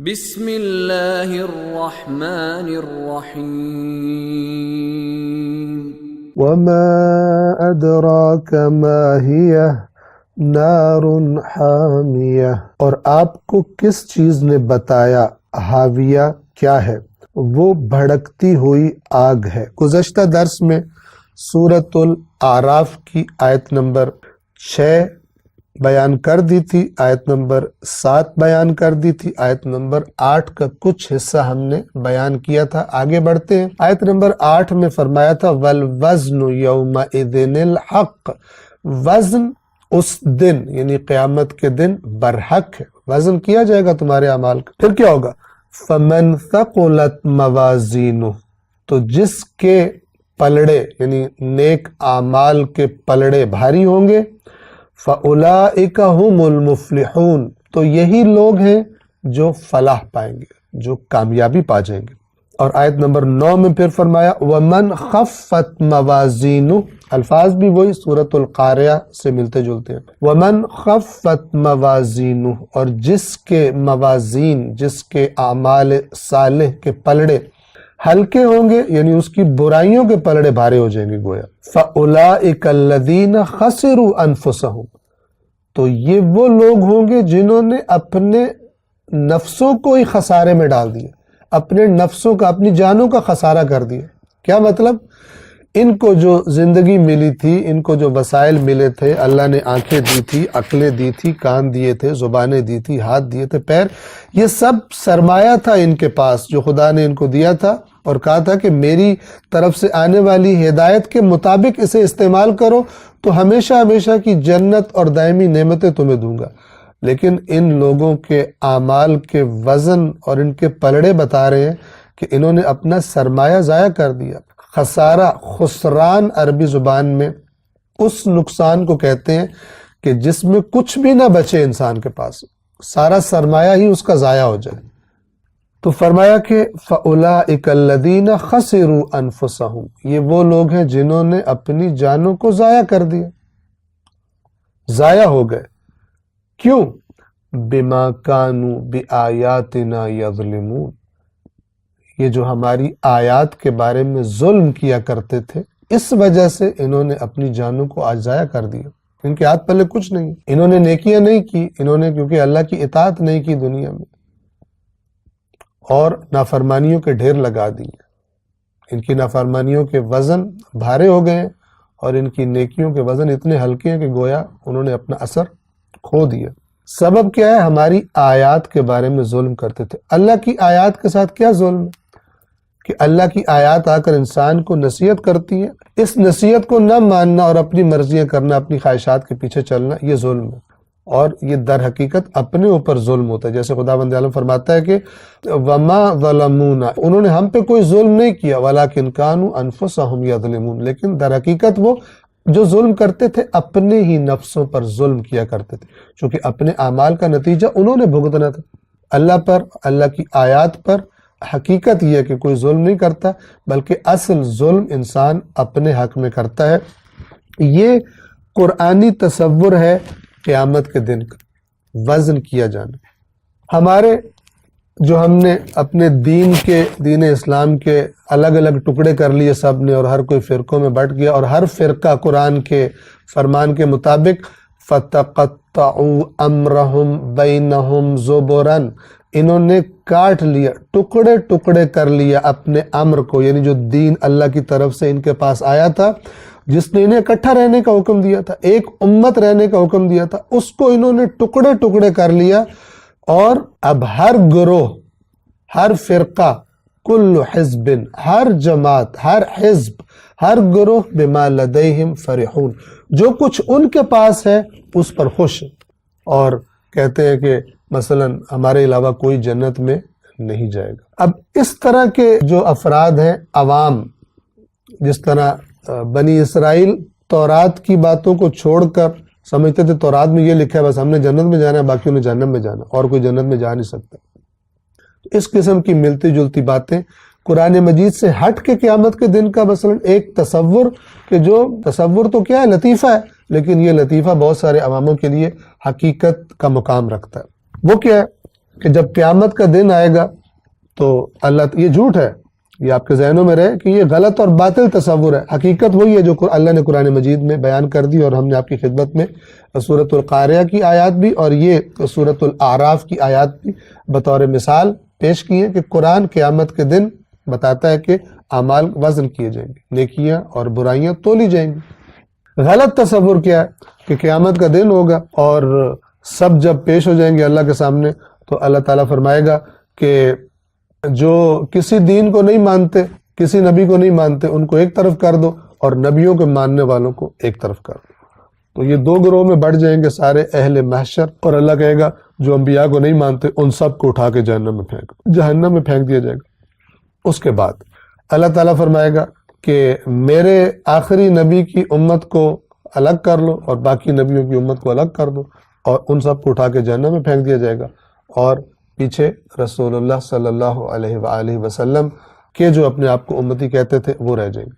بسم اللہ الرحمن الرحیم وما أدراك ما هي نار حامیہ، اور آپ کو کس چیز نے بتایا حاویہ کیا ہے؟ وہ بھڑکتی ہوئی آگ ہے۔ گزشتہ درس میں سورۃ الاعراف کی آیت نمبر 6 بیان کر دی تھی، آیت نمبر 7 بیان کر دی تھی، آیت نمبر 8 کا کچھ حصہ ہم نے بیان کیا تھا۔ آگے بڑھتے ہیں۔ آیت نمبر 8 میں فرمایا تھا وَالْوَزْنُ يَوْمَئِذٍ الْحَقُّ، وزن اس دن یعنی قیامت کے دن برحق ہے، وزن کیا جائے گا تمہارے اعمال کا۔ پھر کیا ہوگا؟ فَمَنْ ثَقُلَتْ مَوَازِينُهُ، تو جس کے پلڑے یعنی نیک اعمال کے پلڑے بھاری ہوں گے، فَأُولَئِكَ هُمُ الْمُفْلِحُونَ، تو یہی لوگ ہیں جو فلاح پائیں گے، جو کامیابی پا جائیں گے۔ اور آیت نمبر 9 میں پھر فرمایا وَمَنْ خَفَّتْ مَوَازِينُهُ، الفاظ بھی وہی سورۃ القاریہ سے ملتے جلتے ہیں۔ وَمَنْ خَفَّتْ مَوَازِينُهُ، اور جس کے موازین، جس کے اعمال صالح کے پلڑے ہلکے ہوں گے، یعنی اس کی برائیوں کے پلڑے بھارے ہو جائیں گے گویا۔ فَأُولَئِكَ الَّذِينَ خَسِرُوا أَنفُسَهُمْ، تو یہ وہ لوگ ہوں گے جنہوں نے اپنے نفسوں کو ہی خسارے میں ڈال دیا، اپنے نفسوں کا، اپنی جانوں کا خسارہ کر دیا۔ کیا مطلب؟ ان کو جو زندگی ملی تھی، ان کو جو وسائل ملے تھے، اللہ نے آنکھیں دی تھی، عقلیں دی تھی، کان دیے تھے، زبانیں دی تھی، ہاتھ دیے تھے، پیر، یہ سب سرمایہ تھا ان کے پاس جو خدا نے ان کو دیا تھا، اور کہا تھا کہ میری طرف سے آنے والی ہدایت کے مطابق اسے استعمال کرو تو ہمیشہ ہمیشہ کی جنت اور دائمی نعمتیں تمہیں دوں گا۔ لیکن ان لوگوں کے اعمال کے وزن اور ان کے پلڑے بتا رہے ہیں کہ انہوں نے اپنا سرمایہ ضائع کر دیا۔ خسارہ، خسران عربی زبان میں اس نقصان کو کہتے ہیں کہ جس میں کچھ بھی نہ بچے انسان کے پاس، سارا سرمایہ ہی اس کا ضائع ہو جائے۔ تو فرمایا کہ فَأُولَئِكَ الَّذِينَ خَسِرُوا أَنفُسَهُمْ، یہ وہ لوگ ہیں جنہوں نے اپنی جانوں کو ضائع کر دیا، ضائع ہو گئے۔ کیوں؟ بِمَا كَانُوا بِآيَاتِنَا يَظْلِمُونَ، یہ جو ہماری آیات کے بارے میں ظلم کیا کرتے تھے، اس وجہ سے انہوں نے اپنی جانوں کو آج ضائع کر دیا۔ ان کے ہاتھ پلے کچھ نہیں، انہوں نے نیکیاں نہیں کی، انہوں نے کیونکہ اللہ کی اطاعت نہیں کی دنیا میں، اور نافرمانیوں کے ڈھیر لگا دیے۔ ان کی نافرمانیوں کے وزن بھارے ہو گئے اور ان کی نیکیوں کے وزن اتنے ہلکے ہیں کہ گویا انہوں نے اپنا اثر کھو دیا۔ سبب کیا ہے؟ ہماری آیات کے بارے میں ظلم کرتے تھے۔ اللہ کی آیات کے ساتھ کیا ظلم ہے کہ اللہ کی آیات آ کر انسان کو نصیحت کرتی ہے، اس نصیحت کو نہ ماننا اور اپنی مرضیاں کرنا، اپنی خواہشات کے پیچھے چلنا، یہ ظلم ہے، اور یہ در حقیقت اپنے اوپر ظلم ہوتا ہے۔ جیسے خداوند عالم فرماتا ہے کہ وَمَا ظَلَمُونَا، انہوں نے ہم پہ کوئی ظلم نہیں کیا، وَلَكِنْ كَانُوا أَنفُسَهُمْ يَظْلِمُونَ، لیکن در حقیقت وہ جو ظلم کرتے تھے اپنے ہی نفسوں پر ظلم کیا کرتے تھے، چونکہ اپنے اعمال کا نتیجہ انہوں نے بھگتنا تھا۔ اللہ پر، اللہ کی آیات پر حقیقت یہ ہے کہ کوئی ظلم نہیں کرتا، بلکہ اصل ظلم انسان اپنے حق میں کرتا ہے۔ یہ قرآنی تصور ہے قیامت کے دن کا، وزن کیا جانا۔ ہمارے جو ہم نے اپنے دین اسلام کے الگ الگ ٹکڑے کر لیے سب نے، اور ہر کوئی فرقوں میں بٹ گیا، اور ہر فرقہ قرآن کے فرمان کے مطابق فَتَقَطَّعُوا أَمْرَهُمْ بَيْنَهُمْ زُبُرًا، انہوں نے کاٹ لیا، ٹکڑے ٹکڑے کر لیا اپنے امر کو، یعنی جو دین اللہ کی طرف سے ان کے پاس آیا تھا، جس نے انہیں اکٹھا رہنے کا حکم دیا تھا، ایک امت رہنے کا حکم دیا تھا، اس کو انہوں نے ٹکڑے ٹکڑے کر لیا، اور اب ہر گروہ، ہر فرقہ، کل حزب، ہر جماعت، ہر حزب، ہر گروہ بما لدیہم فرحون، جو کچھ ان کے پاس ہے اس پر خوش، اور کہتے ہیں کہ مثلا ہمارے علاوہ کوئی جنت میں نہیں جائے گا۔ اب اس طرح کے جو افراد ہیں، عوام، جس طرح بنی اسرائیل تورات کی باتوں کو چھوڑ کر سمجھتے تھے تورات میں یہ لکھا ہے بس ہم نے جنت میں جانا ہے، باقیوں نے جہنم میں جانا، اور کوئی جنت میں جا نہیں سکتا۔ اس قسم کی ملتی جلتی باتیں قرآن مجید سے ہٹ کے قیامت کے دن کا مثلا ایک تصور، کہ جو تصور تو کیا ہے، لطیفہ ہے، لیکن یہ لطیفہ بہت سارے عواموں کے لیے حقیقت کا مقام رکھتا ہے۔ وہ کیا ہے؟ کہ جب قیامت کا دن آئے گا تو اللہ، یہ جھوٹ ہے، یہ آپ کے ذہنوں میں رہے کہ یہ غلط اور باطل تصور ہے، حقیقت وہی ہے جو اللہ نے قرآن مجید میں بیان کر دی، اور ہم نے آپ کی خدمت میں سورۃ القاریہ کی آیات بھی اور یہ سورۃ الاعراف کی آیات بھی بطور مثال پیش کی ہیں کہ قرآن قیامت کے دن بتاتا ہے کہ اعمال وزن کیے جائیں گے، نیکیاں اور برائیاں تولی جائیں گی۔ غلط تصور کیا ہے کہ قیامت کا دن ہوگا اور سب جب پیش ہو جائیں گے اللہ کے سامنے تو اللہ تعالیٰ فرمائے گا کہ جو کسی دین کو نہیں مانتے، کسی نبی کو نہیں مانتے، ان کو ایک طرف کر دو، اور نبیوں کے ماننے والوں کو ایک طرف کر دو۔ تو یہ دو گروہ میں بڑھ جائیں گے سارے اہل محشر، اور اللہ کہے گا جو انبیاء کو نہیں مانتے ان سب کو اٹھا کے جہنم میں پھینک دیا جائے گا۔ اس کے بعد اللہ تعالیٰ فرمائے گا کہ میرے آخری نبی کی امت کو الگ کر لو اور باقی نبیوں کی امت کو الگ کر دو، اور ان سب کو اٹھا کے جہنم میں پھینک دیا جائے گا، اور پیچھے رسول اللہ صلی اللہ علیہ وآلہ وسلم کے جو اپنے آپ کو امتی کہتے تھے وہ رہ جائیں گے۔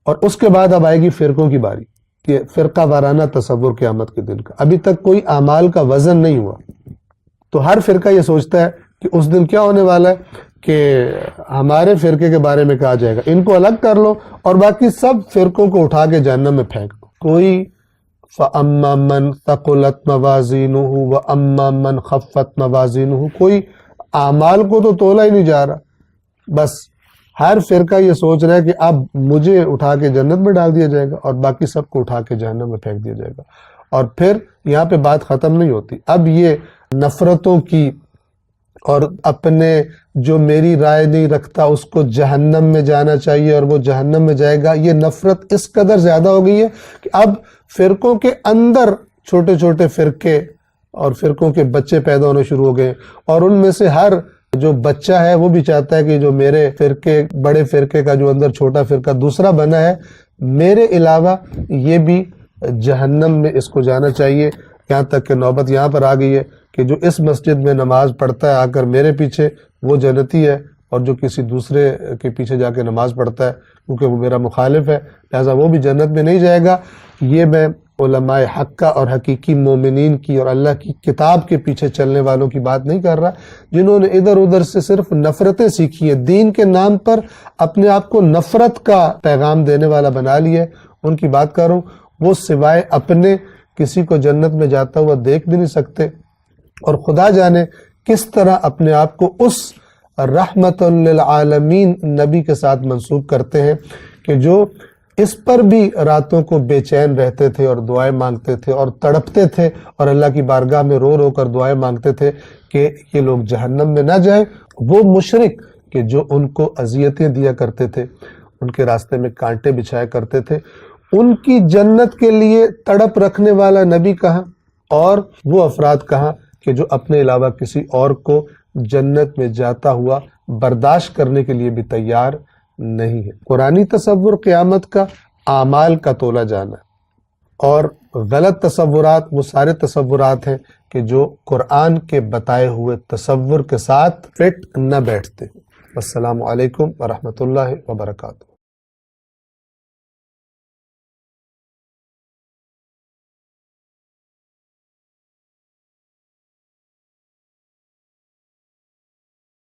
اور اس کے بعد اب آئے گی فرقوں کی باری، یہ فرقہ وارانہ تصور قیامت کے دن کا۔ ابھی تک کوئی اعمال کا وزن نہیں ہوا، تو ہر فرقہ یہ سوچتا ہے کہ اس دن کیا ہونے والا ہے کہ ہمارے فرقے کے بارے میں کہا جائے گا ان کو الگ کر لو اور باقی سب فرقوں کو اٹھا کے جہنم میں پھینک دو۔ کوئی فَأَمَّا مَنْ ثَقُلَتْ مَوَازِينُهُ وَأَمَّا مَنْ خَفَّتْ مَوَازِينُهُ، کوئی اعمال کو تو تولا ہی نہیں جا رہا، بس ہر فرقہ یہ سوچ رہا ہے کہ اب مجھے اٹھا کے جنت میں ڈال دیا جائے گا اور باقی سب کو اٹھا کے جہنم میں پھینک دیا جائے گا۔ اور پھر یہاں پہ بات ختم نہیں ہوتی، اب یہ نفرتوں کی اور اپنے جو میری رائے نہیں رکھتا اس کو جہنم میں جانا چاہیے اور وہ جہنم میں جائے گا، یہ نفرت اس قدر زیادہ ہو گئی ہے کہ اب فرقوں کے اندر چھوٹے چھوٹے فرقے اور فرقوں کے بچے پیدا ہونے شروع ہو گئے، اور ان میں سے ہر جو بچہ ہے وہ بھی چاہتا ہے کہ جو میرے فرقے بڑے فرقے کا جو اندر چھوٹا فرقہ دوسرا بنا ہے میرے علاوہ یہ بھی جہنم میں اس کو جانا چاہیے۔ یہاں تک کہ نوبت یہاں پر آ گئی ہے کہ جو اس مسجد میں نماز پڑھتا ہے آ کر میرے پیچھے وہ جنتی ہے، اور جو کسی دوسرے کے پیچھے جا کے نماز پڑھتا ہے کیونکہ وہ میرا مخالف ہے لہٰذا وہ بھی جنت میں نہیں جائے گا۔ یہ میں علماء حقہ اور حقیقی مومنین کی اور اللہ کی کتاب کے پیچھے چلنے والوں کی بات نہیں کر رہا، جنہوں نے ادھر ادھر سے صرف نفرتیں سیکھی ہیں، دین کے نام پر اپنے آپ کو نفرت کا پیغام دینے والا بنا لیا ہے، ان کی بات کر رہا ہوں۔ وہ سوائے اپنے کسی کو جنت میں جاتا ہوا دیکھ بھی نہیں سکتے، اور خدا جانے کس طرح اپنے آپ کو اس رحمت للعالمین نبی کے ساتھ منسوب کرتے ہیں کہ جو اس پر بھی راتوں کو بے چین رہتے تھے اور دعائیں مانگتے تھے اور تڑپتے تھے اور اللہ کی بارگاہ میں رو رو کر دعائیں مانگتے تھے کہ یہ لوگ جہنم میں نہ جائیں۔ وہ مشرک کہ جو ان کو اذیتیں دیا کرتے تھے، ان کے راستے میں کانٹے بچھایا کرتے تھے، ان کی جنت کے لیے تڑپ رکھنے والا نبی کہاں، اور وہ افراد کہاں کہ جو اپنے علاوہ کسی اور کو جنت میں جاتا ہوا برداشت کرنے کے لیے بھی تیار نہیں ہے۔ قرآنی تصور قیامت کا اعمال کا تولا جانا ہے، اور غلط تصورات وہ سارے تصورات ہیں کہ جو قرآن کے بتائے ہوئے تصور کے ساتھ فٹ نہ بیٹھتے۔ السلام علیکم ورحمۃ اللہ وبرکاتہ۔